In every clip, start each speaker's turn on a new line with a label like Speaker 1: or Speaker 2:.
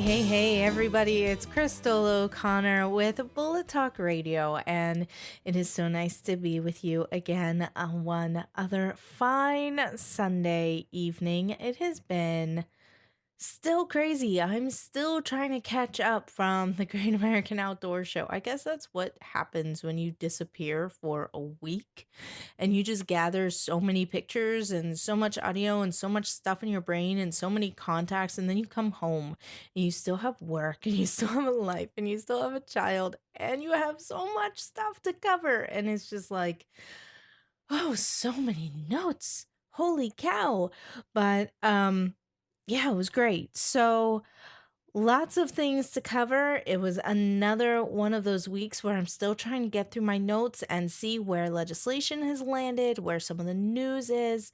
Speaker 1: Hey, everybody. It's Crystal O'Connor with Bullet Talk Radio, and it is so nice to be with you again on one other fine Sunday evening. It has been still crazy. I'm still trying to catch up from the Great American Outdoor Show. I guess that's what happens when you disappear for a week and you just gather so many pictures and so much audio and so much stuff in your brain and so many contacts. And then you come home and you still have work and you still have a life and you still have a child and you have so much stuff to cover. And it's just like, oh, so many notes. Holy cow. But yeah, it was great. So lots of things to cover. It was another one of those weeks where I'm still trying to get through my notes and see where legislation has landed, where some of the news is.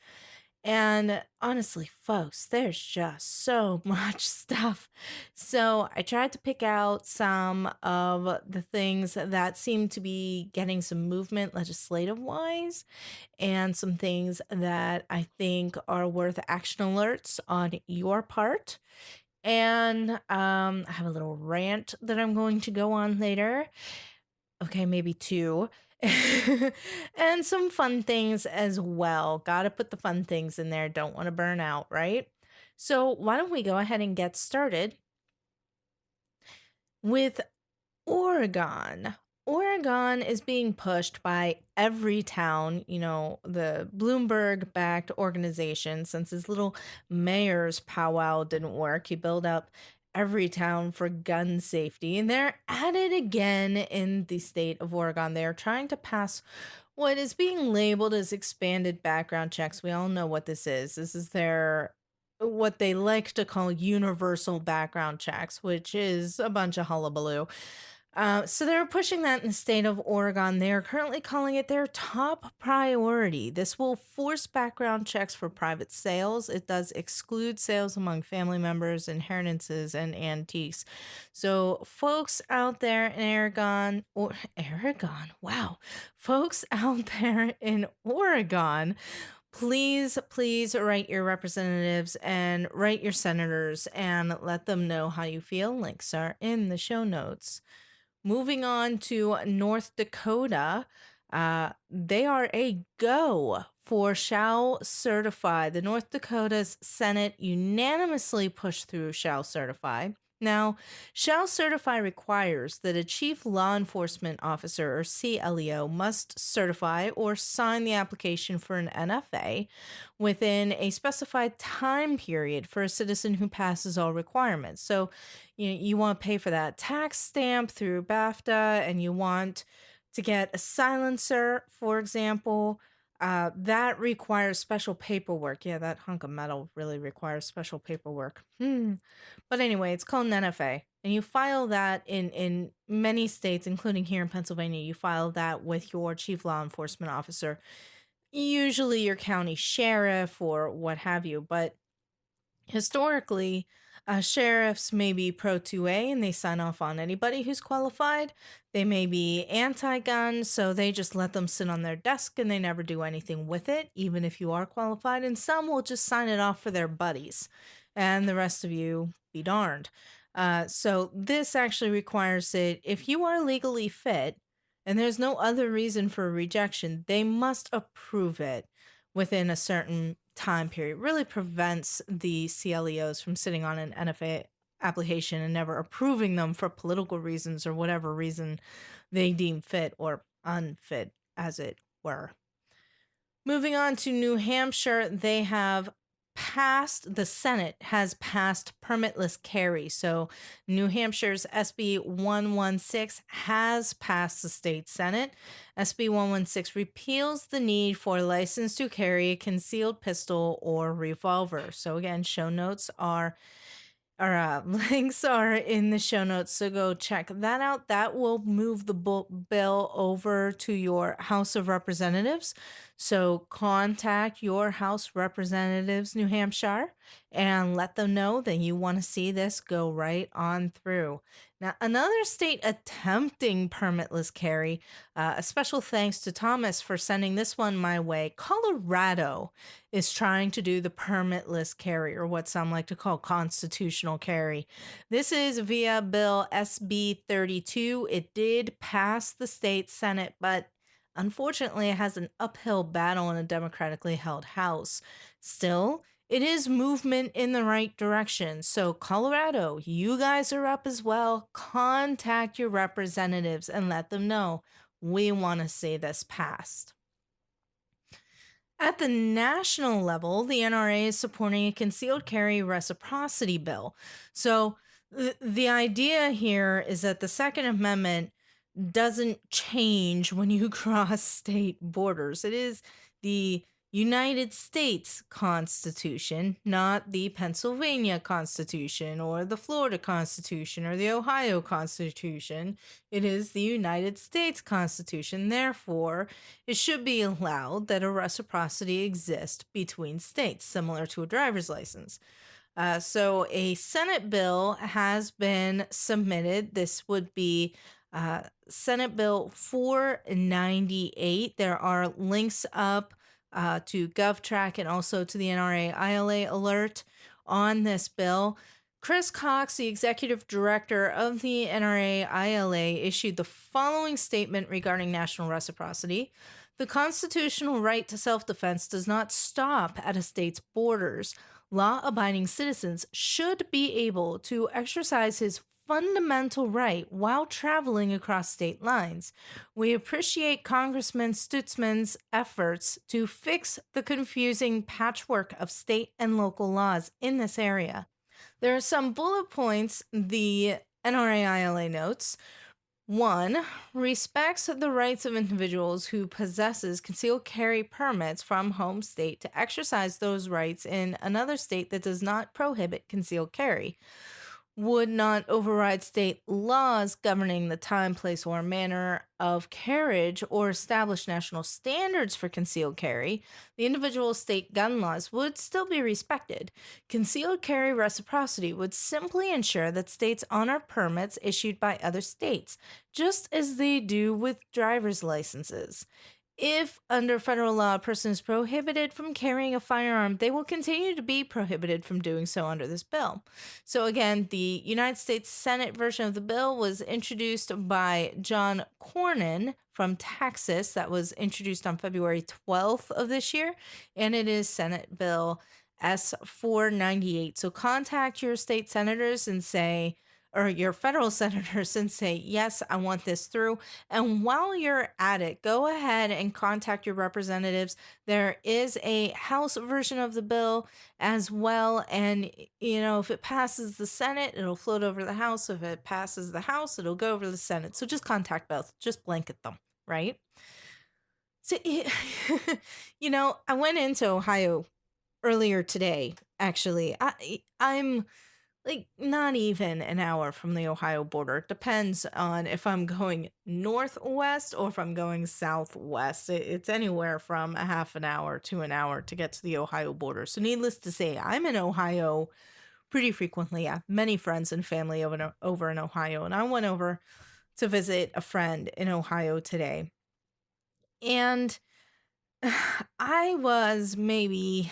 Speaker 1: And honestly, folks, there's just so much stuff. So I tried to pick out some of the things that seem to be getting some movement legislative wise, and some things that I think are worth action alerts on your part. And I have a little rant that I'm going to go on later. Okay, maybe two. And some fun things as well. Gotta put the fun things in there. Don't want to burn out, right? So, why don't we go ahead and get started with Oregon. Oregon is being pushed by every town, the Bloomberg backed organization. Since his little mayor's powwow didn't work, he built up every town for gun safety. And they're at it again in the state of Oregon. They're trying to pass what is being labeled as expanded background checks. We all know what this is. This is their what they like to call universal background checks, which is a bunch of hullabaloo. So they're pushing that in the state of Oregon. They are currently calling it their top priority. This will force background checks for private sales. It does exclude sales among family members, inheritances, and antiques. So, folks out there in Oregon, wow, folks out there in Oregon, please write your representatives and write your senators and let them know how you feel. Links are in the show notes. Moving on to North Dakota, they are a go for shall certify. The North Dakota's Senate unanimously pushed through shall certify. Now, shall certify requires that a chief law enforcement officer or CLEO must certify or sign the application for an NFA within a specified time period for a citizen who passes all requirements. So, you want to pay for that tax stamp through BAFTE, and you want to get a silencer, for example. That requires special paperwork. Yeah, that hunk of metal really requires special paperwork. But anyway, it's called an NFA. And you file that in many states, including here in Pennsylvania. You file that with your chief law enforcement officer, usually your county sheriff or what have you. But historically, sheriffs may be pro 2A and they sign off on anybody who's qualified. They may be anti gun, so they just let them sit on their desk and they never do anything with it, even if you are qualified. And some will just sign it off for their buddies, and the rest of you be darned. So this actually requires that if you are legally fit and there's no other reason for rejection, they must approve it within a certain time period. Really prevents the CLEOs from sitting on an NFA application and never approving them for political reasons or whatever reason they deem fit or unfit, as it were. Moving on to New Hampshire, the Senate has passed permitless carry. So New Hampshire's SB 116 has passed the state Senate. SB 116 repeals the need for a license to carry a concealed pistol or revolver. So again, show notes are or links are in the show notes, so go check that out. That will move the bill over to your House of Representatives. So contact your House Representatives, New Hampshire, and let them know that you want to see this go right on through. Now, another state attempting permitless carry, a special thanks to Thomas for sending this one my way. Colorado is trying to do the permitless carry, or what some like to call constitutional carry. This is via Bill SB 32. It did pass the state Senate, but unfortunately, it has an uphill battle in a democratically held House. Still, it is movement in the right direction. So, Colorado, you guys are up as well. Contact your representatives and let them know we want to see this passed. At the national level, the NRA is supporting a concealed carry reciprocity bill. So, the idea here is that the Second Amendment doesn't change when you cross state borders. It is the United States Constitution, not the Pennsylvania Constitution or the Florida Constitution or the Ohio Constitution. It is the United States Constitution. Therefore, it should be allowed that a reciprocity exists between states, similar to a driver's license. So a Senate bill has been submitted. This would be Senate Bill 498. There are links up to GovTrack and also to the NRA ILA alert on this bill. Chris Cox, the executive director of the NRA ILA, issued the following statement regarding national reciprocity. The constitutional right to self-defense does not stop at a state's borders. Law-abiding citizens should be able to exercise his fundamental right while traveling across state lines. We appreciate Congressman Stutzman's efforts to fix the confusing patchwork of state and local laws in this area. There are some bullet points the NRA ILA notes. 1. Respects the rights of individuals who possesses concealed carry permits from home state to exercise those rights in another state that does not prohibit concealed carry. Would not override state laws governing the time, place, or manner of carriage or establish national standards for concealed carry, the individual state gun laws would still be respected. Concealed carry reciprocity would simply ensure that states honor permits issued by other states, just as they do with driver's licenses. If under federal law a person is prohibited from carrying a firearm, they will continue to be prohibited from doing so under this bill. So again, the United States Senate version of the bill was introduced by John Cornyn from Texas. That was introduced on February 12th of this year, and it is Senate Bill S498. So contact your state senators and say, or your federal senators, and say, yes, I want this through. And while you're at it, go ahead and contact your representatives. There is a House version of the bill as well. And, if it passes the Senate, it'll float over the House. If it passes the House, it'll go over the Senate. So just contact both, just blanket them, right? So, I went into Ohio earlier today, actually. I'm like not even an hour from the Ohio border. It depends on if I'm going northwest or if I'm going southwest. It's anywhere from a half an hour to an hour to get to the Ohio border. So needless to say, I'm in Ohio pretty frequently. I have many friends and family over in Ohio, and I went over to visit a friend in Ohio today. And I was maybe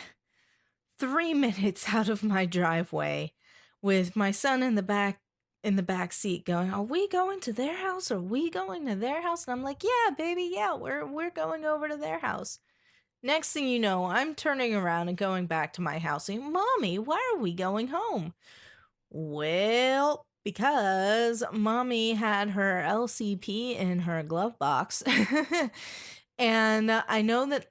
Speaker 1: 3 minutes out of my driveway with my son in the back seat going, "Are we going to their house? Are we going to their house?" And I'm like, "Yeah, baby, yeah, we're going over to their house." Next thing you know, I'm turning around and going back to my house saying, "Mommy, why are we going home?" Well, because Mommy had her LCP in her glove box. And I know that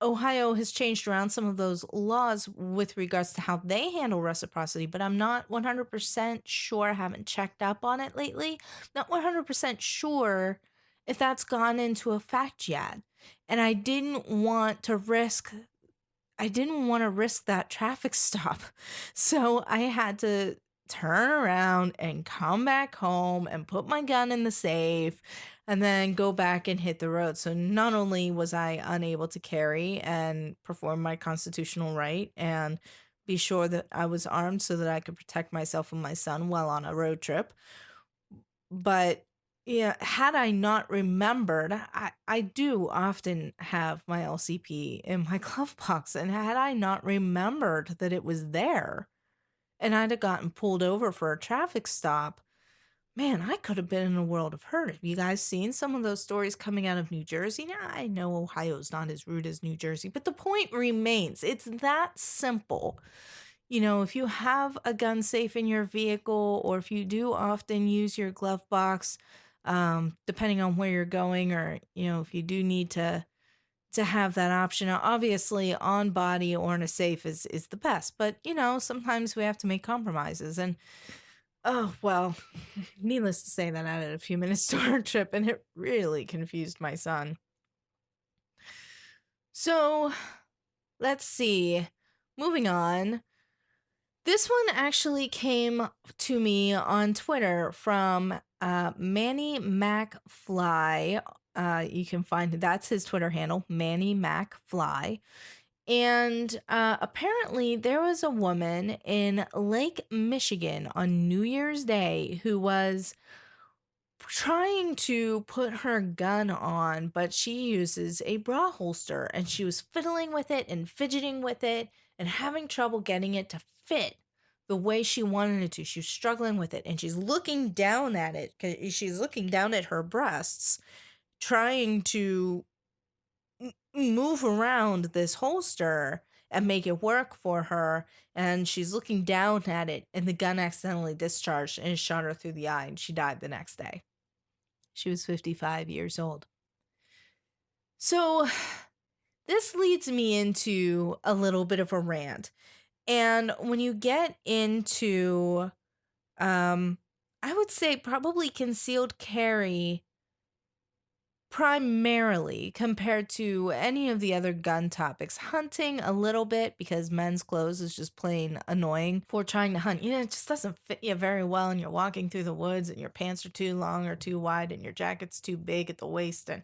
Speaker 1: Ohio has changed around some of those laws with regards to how they handle reciprocity, but I'm not 100% sure. I haven't checked up on it lately. Not 100% sure if that's gone into effect yet. And I didn't want to risk that traffic stop. So I had to turn around and come back home and put my gun in the safe and then go back and hit the road. So not only was I unable to carry and perform my constitutional right and be sure that I was armed so that I could protect myself and my son while on a road trip, but yeah, had I not remembered, I do often have my LCP in my glove box, and had I not remembered that it was there, and I'd have gotten pulled over for a traffic stop, man, I could have been in a world of hurt. Have you guys seen some of those stories coming out of New Jersey? Now, I know Ohio's not as rude as New Jersey, but the point remains it's that simple. If you have a gun safe in your vehicle, or if you do often use your glove box, depending on where you're going, or if you do need to have that option. Now, obviously, on body or in a safe is the best, but sometimes we have to make compromises. And oh well, needless to say, that added a few minutes to our trip, and it really confused my son. So let's see. Moving on. This one actually came to me on Twitter from Manny MacFly. You can find that's his Twitter handle, Manny MacFly. And apparently, there was a woman in Lake Michigan on New Year's Day who was trying to put her gun on, but she uses a bra holster, and she was fiddling with it and fidgeting with it and having trouble getting it to fit the way she wanted it to. She was struggling with it, and she's looking down at it because she's looking down at her breasts, trying to move around this holster and make it work for her. And she's looking down at it, and the gun accidentally discharged and shot her through the eye, and she died the next day. She was 55 years old. So this leads me into a little bit of a rant. And when you get into, I would say probably concealed carry primarily compared to any of the other gun topics. Hunting a little bit because men's clothes is just plain annoying for trying to hunt. It just doesn't fit you very well, and you're walking through the woods and your pants are too long or too wide and your jacket's too big at the waist and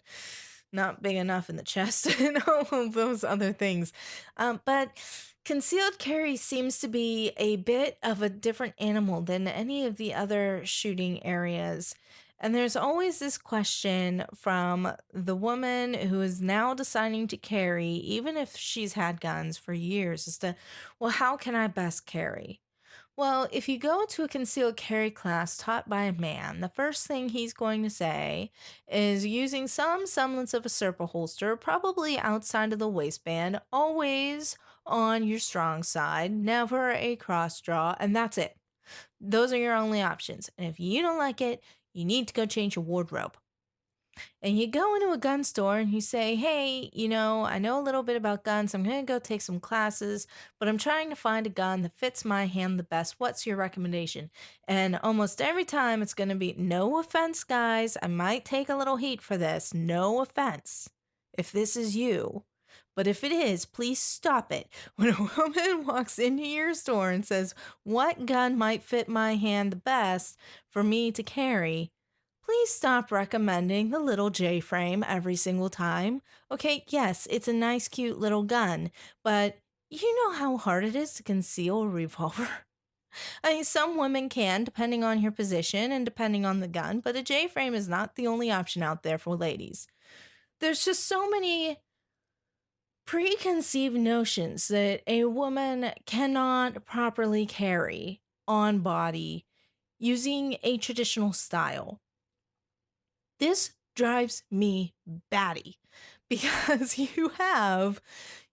Speaker 1: not big enough in the chest and all of those other things. But concealed carry seems to be a bit of a different animal than any of the other shooting areas. And there's always this question from the woman who is now deciding to carry, even if she's had guns for years, as to, well, how can I best carry? Well, if you go to a concealed carry class taught by a man, the first thing he's going to say is using some semblance of a serpa holster, probably outside of the waistband, always on your strong side, never a cross draw, and that's it. Those are your only options. And if you don't like it, you need to go change your wardrobe. And you go into a gun store and you say, hey, I know a little bit about guns. I'm going to go take some classes, but I'm trying to find a gun that fits my hand the best. What's your recommendation? And almost every time it's going to be, no offense, guys. I might take a little heat for this. No offense if this is you. But if it is, please stop it. When a woman walks into your store and says, what gun might fit my hand the best for me to carry? Please stop recommending the little J frame every single time. Okay, yes, it's a nice, cute little gun, but you know how hard it is to conceal a revolver? I mean, some women can, depending on your position and depending on the gun, but a J frame is not the only option out there for ladies. There's just so many preconceived notions that a woman cannot properly carry on body using a traditional style. This drives me batty because you have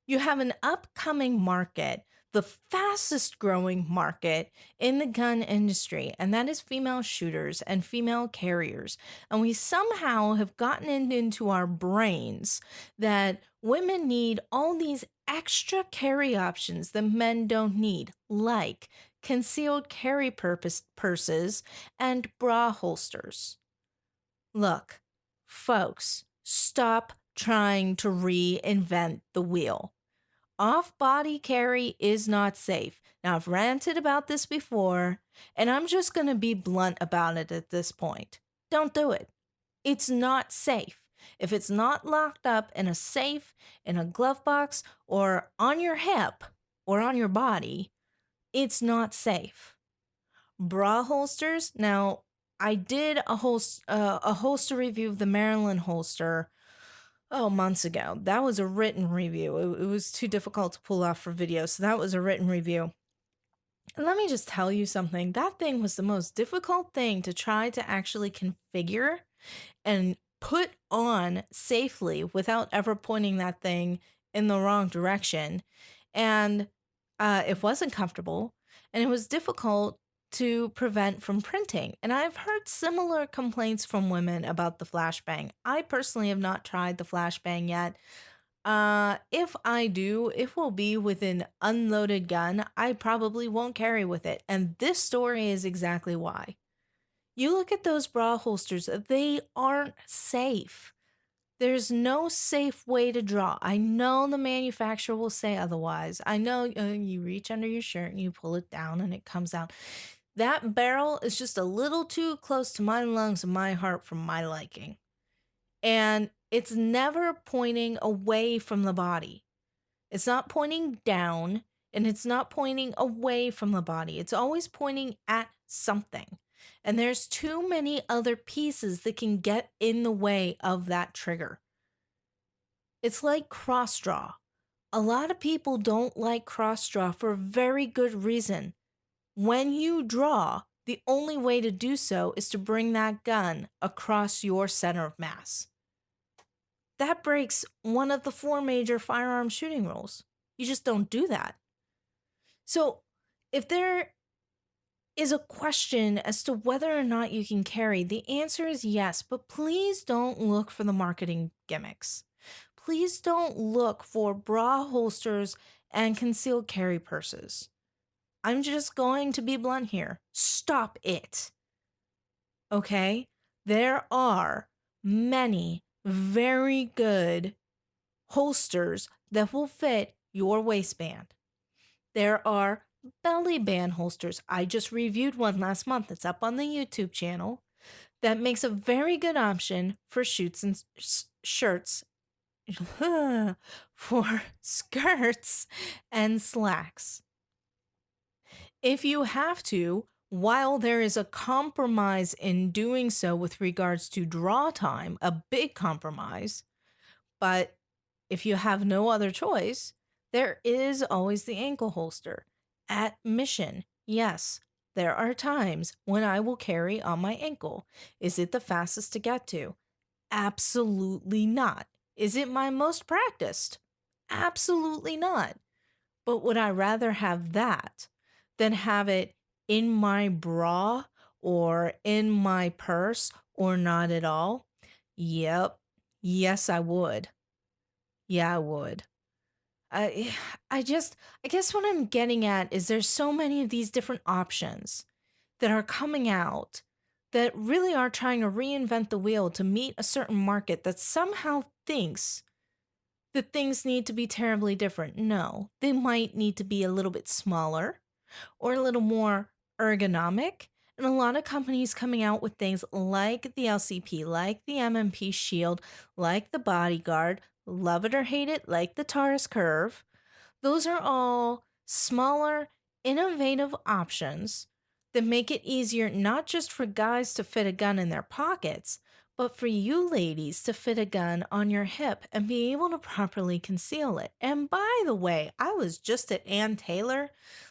Speaker 1: an upcoming market, the fastest growing market in the gun industry, and that is female shooters and female carriers. And we somehow have gotten it into our brains that women need all these extra carry options that men don't need, like concealed carry purses and bra holsters. Look, folks, stop trying to reinvent the wheel. Off body carry is not safe. Now, I've ranted about this before, and I'm just going to be blunt about it at this point. Don't do it. It's not safe. If it's not locked up in a safe, in a glove box, or on your hip, or on your body, it's not safe. Bra holsters. Now, I did a holster review of the Maryland holster, oh, months ago. That was a written review. It was too difficult to pull off for video, so that was a written review. And let me just tell you something. That thing was the most difficult thing to try to actually configure and put on safely without ever pointing that thing in the wrong direction. And it wasn't comfortable, and it was difficult to prevent from printing. And I've heard similar complaints from women about the flashbang. I personally have not tried the flashbang yet. If I do, it will be with an unloaded gun. I probably won't carry with it. And this story is exactly why. You look at those bra holsters, they aren't safe. There's no safe way to draw. I know the manufacturer will say otherwise. I know you reach under your shirt and you pull it down and it comes out. That barrel is just a little too close to my lungs and my heart for my liking. And it's never pointing away from the body. It's not pointing down and it's not pointing away from the body. It's always pointing at something. And there's too many other pieces that can get in the way of that trigger. It's like cross draw. A lot of people don't like cross draw for a very good reason. When you draw, the only way to do so is to bring that gun across your center of mass. That breaks one of the 4 major firearm shooting rules. You just don't do that. So, if there is a question as to whether or not you can carry, the answer is yes, but please don't look for the marketing gimmicks. Please don't look for bra holsters and concealed carry purses. I'm just going to be blunt here. Stop it. Okay? There are many very good holsters that will fit your waistband. There are belly band holsters. I just reviewed one last month. It's up on the YouTube channel. That makes a very good option for shirts and shirts, for skirts and slacks. If you have to, while there is a compromise in doing so with regards to draw time, a big compromise, but if you have no other choice, there is always the ankle holster. At mission, yes, there are times when I will carry on my ankle. Is it the fastest to get to? Absolutely not. Is it my most practiced? Absolutely not. But would I rather have that than have it in my bra or in my purse or not at all? Yep. Yes, I would. Yeah, I would. I I just I guess what I'm getting at is there's so many of these different options that are coming out that really are trying to reinvent the wheel to meet a certain market that somehow thinks that things need to be terribly different. No, they might need to be a little bit smaller or a little more ergonomic. And a lot of companies coming out with things like the LCP, like the MMP Shield, like the Bodyguard, love it or hate it, like the Taurus Curve. Those are all smaller, innovative options that make it easier not just for guys to fit a gun in their pockets, but for you ladies to fit a gun on your hip and be able to properly conceal it. And by the way, I was just at Ann Taylor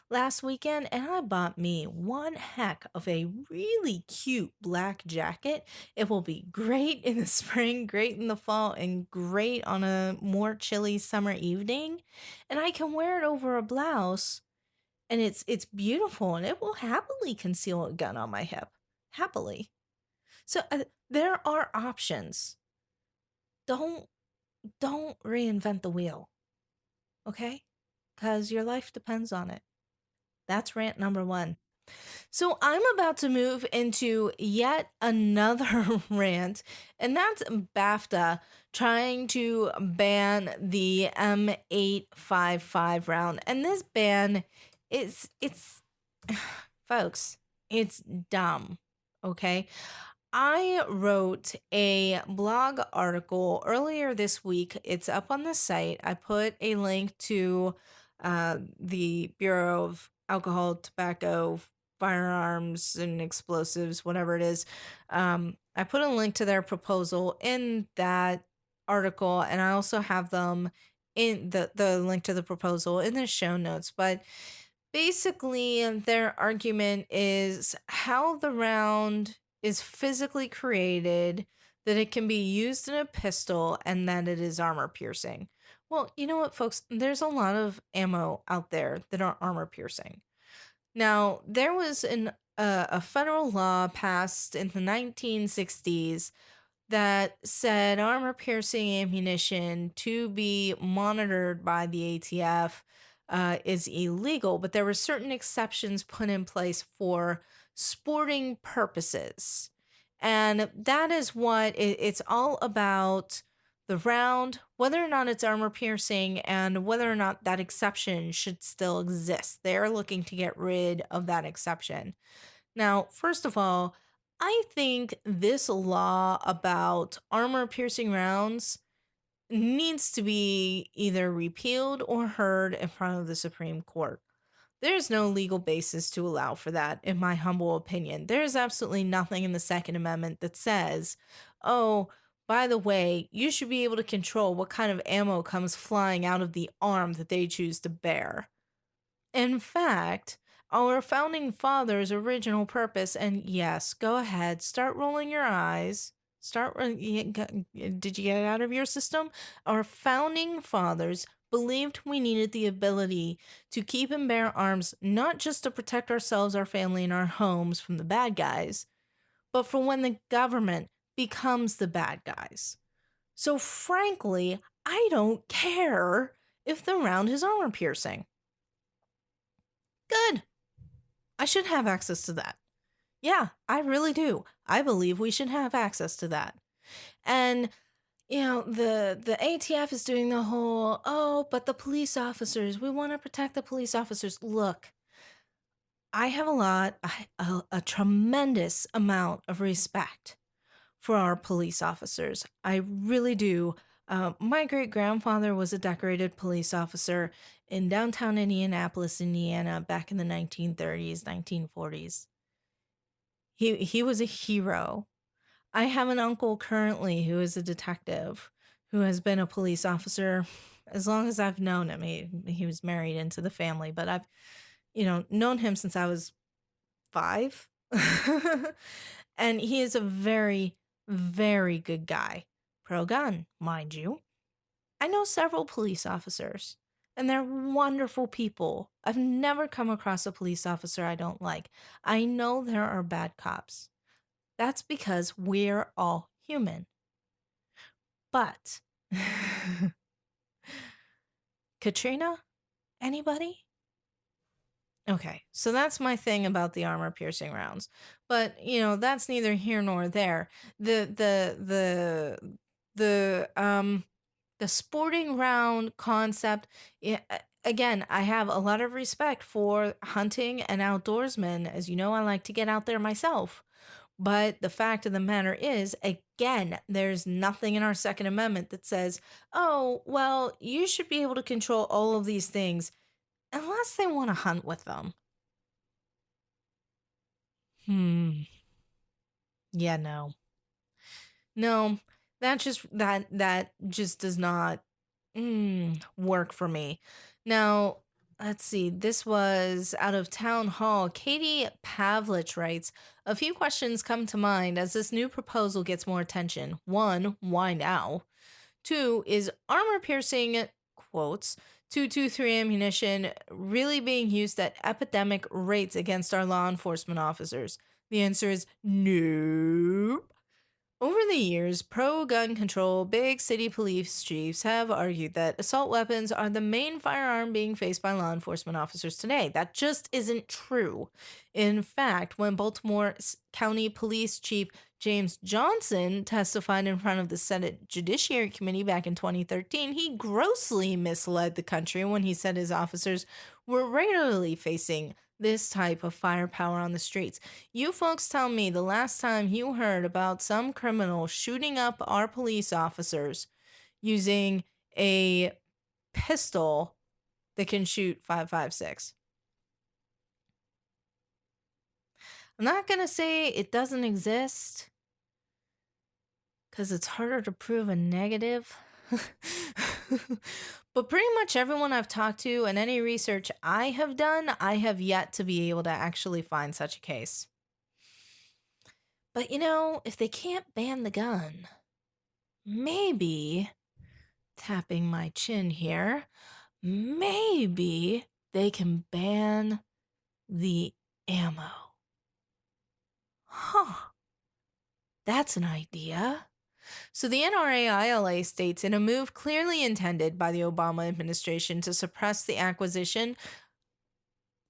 Speaker 1: last weekend and I bought me one heck of a really cute black jacket. It will be great in the spring, great in the fall, and great on a more chilly summer evening. And I can wear it over a blouse and it's beautiful and it will happily conceal a gun on my hip. Happily. So there are options. Don't don't reinvent the wheel. Okay? Cuz your life depends on it. That's rant number 1. So I'm about to move into yet another rant, and that's BAFTA trying to ban the M855 round. And this ban it's folks, it's dumb. Okay? I wrote a blog article earlier this week. It's up on the site. I put a link to the Bureau of Alcohol, Tobacco, Firearms, and Explosives, whatever it is. I put a link to their proposal in that article, and I also have them in the link to the proposal in the show notes. But basically, their argument is how the round is physically created, that it can be used in a pistol, and that it is armor piercing. Well, you know what, folks? There's a lot of ammo out there that are armor piercing. Now, there was a federal law passed in the 1960s that said armor piercing ammunition to be monitored by the ATF is illegal, but there were certain exceptions put in place for sporting purposes. And that is what it's all about, the round, whether or not it's armor piercing, and whether or not that exception should still exist. They're looking to get rid of that exception. Now, first of all, I think this law about armor piercing rounds needs to be either repealed or heard in front of the Supreme Court. There's no legal basis to allow for that, in my humble opinion. There's absolutely nothing in the Second Amendment that says, oh, by the way, you should be able to control what kind of ammo comes flying out of the arm that they choose to bear. In fact, our founding fathers' original purpose, and yes, go ahead, start rolling your eyes. Did you get it out of your system? Our founding fathers believed we needed the ability to keep and bear arms not just to protect ourselves, our family, and our homes from the bad guys, but for when the government becomes the bad guys. So, frankly, I don't care if the round is armor piercing. Good. I should have access to that. Yeah, I really do. I believe we should have access to that. And the ATF is doing the whole, oh, but the police officers, we want to protect the police officers. Look, I have a tremendous amount of respect for our police officers. I really do. My great grandfather was a decorated police officer in downtown Indianapolis, Indiana, back in the 1930s, 1940s. He was a hero. I have an uncle currently who is a detective, who has been a police officer as long as I've known him. He was married into the family, but I've known him since I was 5. And he is a very, very good guy. Pro gun, mind you. I know several police officers, and they're wonderful people. I've never come across a police officer I don't like. I know there are bad cops. That's because we're all human. But, Katrina? Anybody? Okay, so that's my thing about the armor piercing rounds. But, that's neither here nor there. The sporting round concept, again, I have a lot of respect for hunting and outdoorsmen. As you know, I like to get out there myself. But the fact of the matter is, again, there's nothing in our Second Amendment that says, oh, well, you should be able to control all of these things unless they want to hunt with them. Yeah, no. No, that just does not work for me. Now, let's see. This was out of Town Hall. Katie Pavlich writes, a few questions come to mind as this new proposal gets more attention. One, why now? Two, is armor piercing, quotes, 223 ammunition really being used at epidemic rates against our law enforcement officers? The answer is nope. Over the years, pro gun control big city police chiefs have argued that assault weapons are the main firearm being faced by law enforcement officers today. That just isn't true. In fact, when Baltimore County Police Chief James Johnson testified in front of the Senate Judiciary Committee back in 2013, he grossly misled the country when he said his officers were regularly facing this type of firepower on the streets. You folks tell me the last time you heard about some criminal shooting up our police officers using a pistol that can shoot 5.56. I'm not going to say it doesn't exist because it's harder to prove a negative. But pretty much everyone I've talked to and any research I have done, I have yet to be able to actually find such a case. But if they can't ban the gun, maybe, tapping my chin here, maybe they can ban the ammo. Huh. That's an idea. So the NRA-ILA states in a move clearly intended by the Obama administration to suppress the acquisition,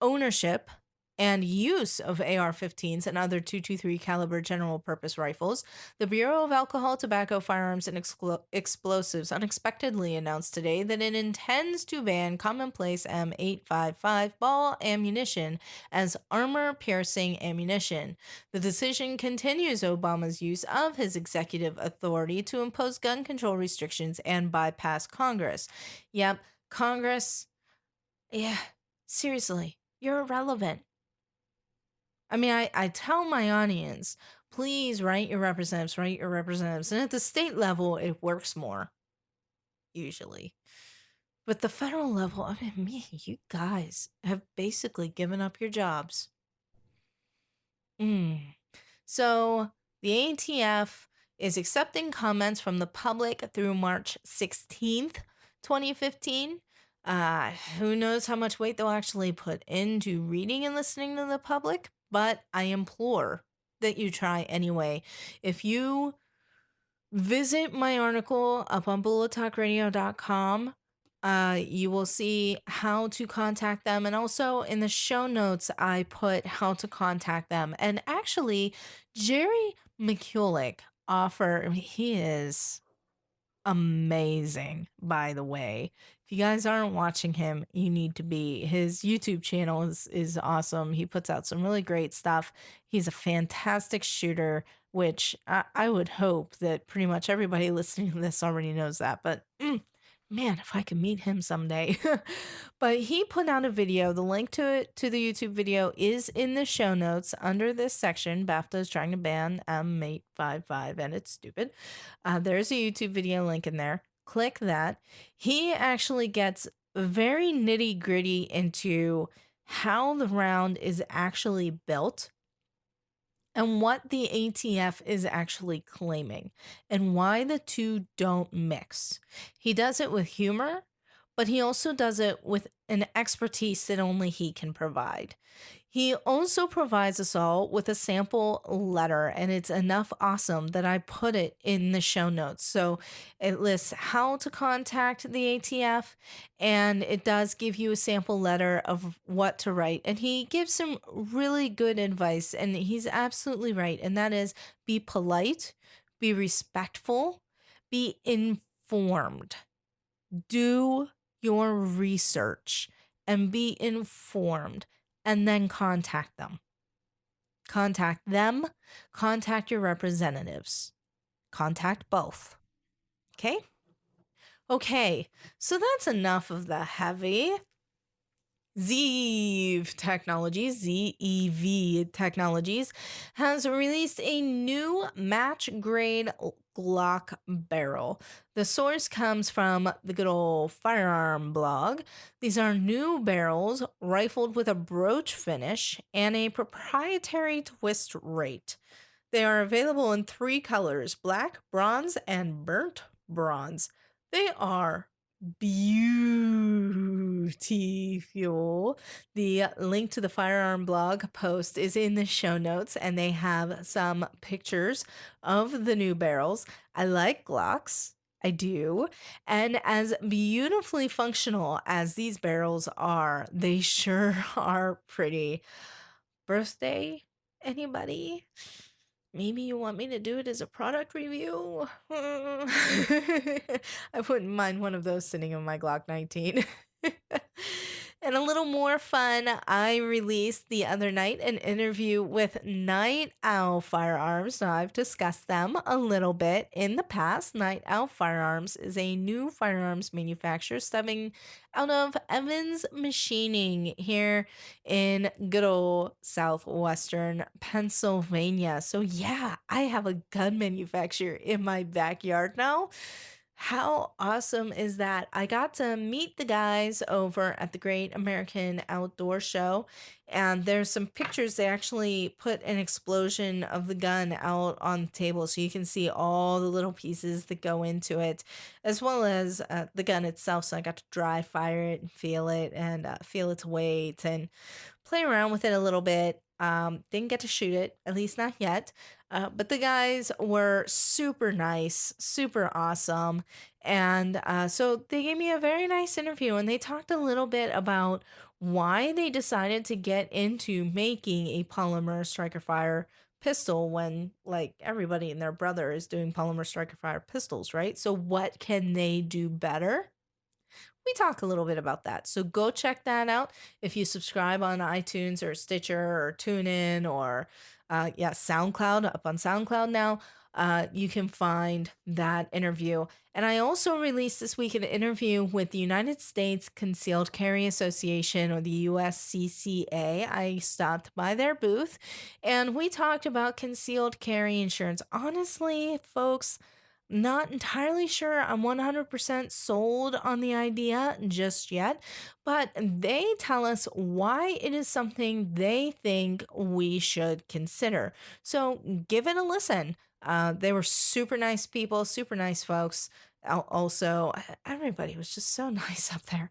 Speaker 1: ownership, and use of AR-15s and other .223 caliber general purpose rifles, the Bureau of Alcohol, Tobacco, Firearms, and Explosives unexpectedly announced today that it intends to ban commonplace M855 ball ammunition as armor-piercing ammunition. The decision continues Obama's use of his executive authority to impose gun control restrictions and bypass Congress. Yep, Congress. Yeah, seriously, you're irrelevant. I mean, I tell my audience, please write your representatives. And at the state level, it works more, usually. But the federal level, I mean, you guys have basically given up your jobs. So the ATF is accepting comments from the public through March 16th, 2015. Who knows how much weight they'll actually put into reading and listening to the public, but I implore that you try anyway. If you visit my article up on bullettalkradio.com, you will see how to contact them. And also in the show notes, I put how to contact them. And actually, Jerry McCulloch he is amazing, by the way. If you guys aren't watching him, you need to be. His YouTube channel is awesome. He puts out some really great stuff. He's a fantastic shooter, which I would hope that pretty much everybody listening to this already knows that. But man, if I could meet him someday. But he put out a video. The link to the YouTube video is in the show notes under this section. BAFTA is trying to ban M855 and it's stupid. There's a YouTube video link in there. Click that. He actually gets very nitty gritty into how the round is actually built and what the ATF is actually claiming and why the two don't mix. He does it with humor, but he also does it with an expertise that only he can provide. He also provides us all with a sample letter, and it's enough awesome that I put it in the show notes. So it lists how to contact the ATF, and it does give you a sample letter of what to write. And he gives some really good advice, and he's absolutely right. And that is be polite, be respectful, be informed. Do your research and be informed. And then contact them. Contact them. Contact your representatives. Contact both. Okay? Okay, so that's enough of the heavy. Zeev Technologies has released a new match-grade Glock barrel. The source comes from the good old firearm blog. These are new barrels rifled with a broach finish and a proprietary twist rate. They are available in 3 colors: black, bronze, and burnt bronze. They are beauty fuel. The link to the firearm blog post is in the show notes, and they have some pictures of the new barrels. I like Glocks. I do. And as beautifully functional as these barrels are, they sure are pretty. Birthday? Anybody? Maybe you want me to do it as a product review? I wouldn't mind one of those sitting on my Glock 19. And a little more fun, I released the other night an interview with Night Owl Firearms. Now, I've discussed them a little bit in the past. Night Owl Firearms is a new firearms manufacturer stemming out of Evans Machining here in good old southwestern Pennsylvania. So, yeah, I have a gun manufacturer in my backyard now. How awesome is that? I got to meet the guys over at the Great American Outdoor Show, and there's some pictures. They actually put an explosion of the gun out on the table so you can see all the little pieces that go into it, as well as the gun itself. So I got to dry fire it and feel its weight and play around with it a little bit. Didn't get to shoot it, at least not yet. But the guys were super nice, super awesome. And so they gave me a very nice interview, and they talked a little bit about why they decided to get into making a polymer striker fire pistol when, like, everybody and their brother is doing polymer striker fire pistols, right? So what can they do better? We talk a little bit about that. So go check that out. If you subscribe on iTunes or Stitcher or TuneIn or SoundCloud, up on SoundCloud now, you can find that interview. And I also released this week an interview with the United States Concealed Carry Association, or the USCCA. I stopped by their booth and we talked about concealed carry insurance. Honestly, folks, not entirely sure I'm 100% sold on the idea just yet, but they tell us why it is something they think we should consider. So give it a listen. They were super nice people, super nice folks. Also, everybody was just so nice up there.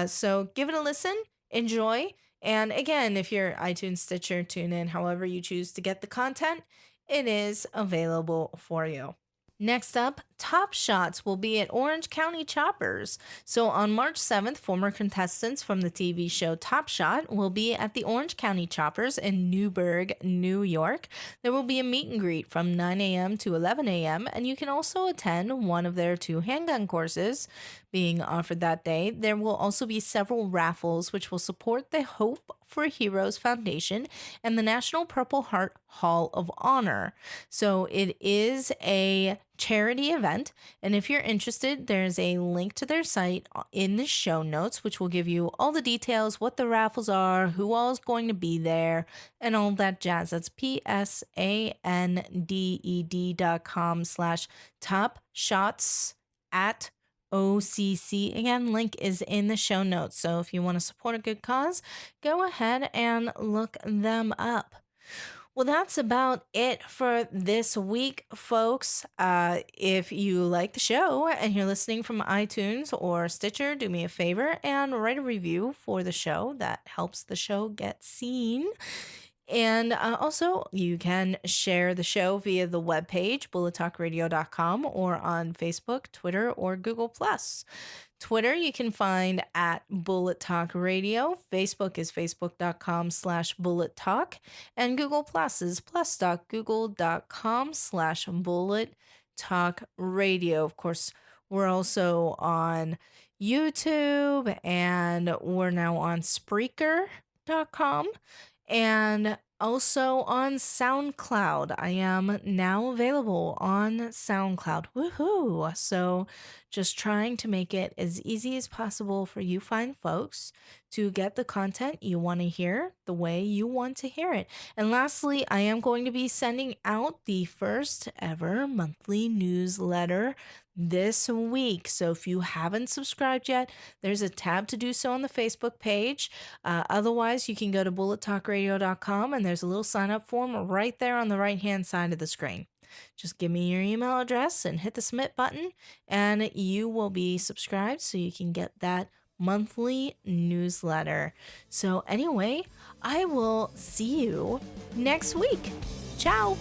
Speaker 1: So give it a listen, enjoy. And again, if you're iTunes, Stitcher, TuneIn, however you choose to get the content, it is available for you. Next up, Top Shots will be at Orange County Choppers. So on March 7th, former contestants from the TV show Top Shot will be at the Orange County Choppers in Newburgh, New York. There will be a meet and greet from 9 a.m. to 11 a.m., and you can also attend one of their 2 handgun courses being offered that day. There will also be several raffles which will support the Hope for Heroes Foundation and the National Purple Heart Hall of Honor. So it is a charity event, and if you're interested, there's a link to their site in the show notes, which will give you all the details, what the raffles are, who all is going to be there, and all that jazz. That's psanded.com/top shots at OCC. Again, link is in the show notes. So if you want to support a good cause, go ahead and look them up. Well, that's about it for this week, folks. If you like the show and you're listening from iTunes or Stitcher, do me a favor and write a review for the show. That helps the show get seen. And also, you can share the show via the webpage, bullettalkradio.com, or on Facebook, Twitter, or Google+. Twitter, you can find at Bullet Talk Radio. Facebook is facebook.com/Bullet Talk. And Google Plus is plus.google.com/Bullet Talk Radio. Of course, we're also on YouTube, and we're now on Spreaker.com. And also on SoundCloud. I am now available on SoundCloud. Woohoo! So just trying to make it as easy as possible for you fine folks to get the content you want to hear the way you want to hear it. And lastly, I am going to be sending out the first ever monthly newsletter this week. So if you haven't subscribed yet, there's a tab to do so on the Facebook page. Otherwise, you can go to bullettalkradio.com and there's a little sign up form right there on the right hand side of the screen. Just give me your email address and hit the submit button, and you will be subscribed so you can get that monthly newsletter. So, anyway, I will see you next week. Ciao.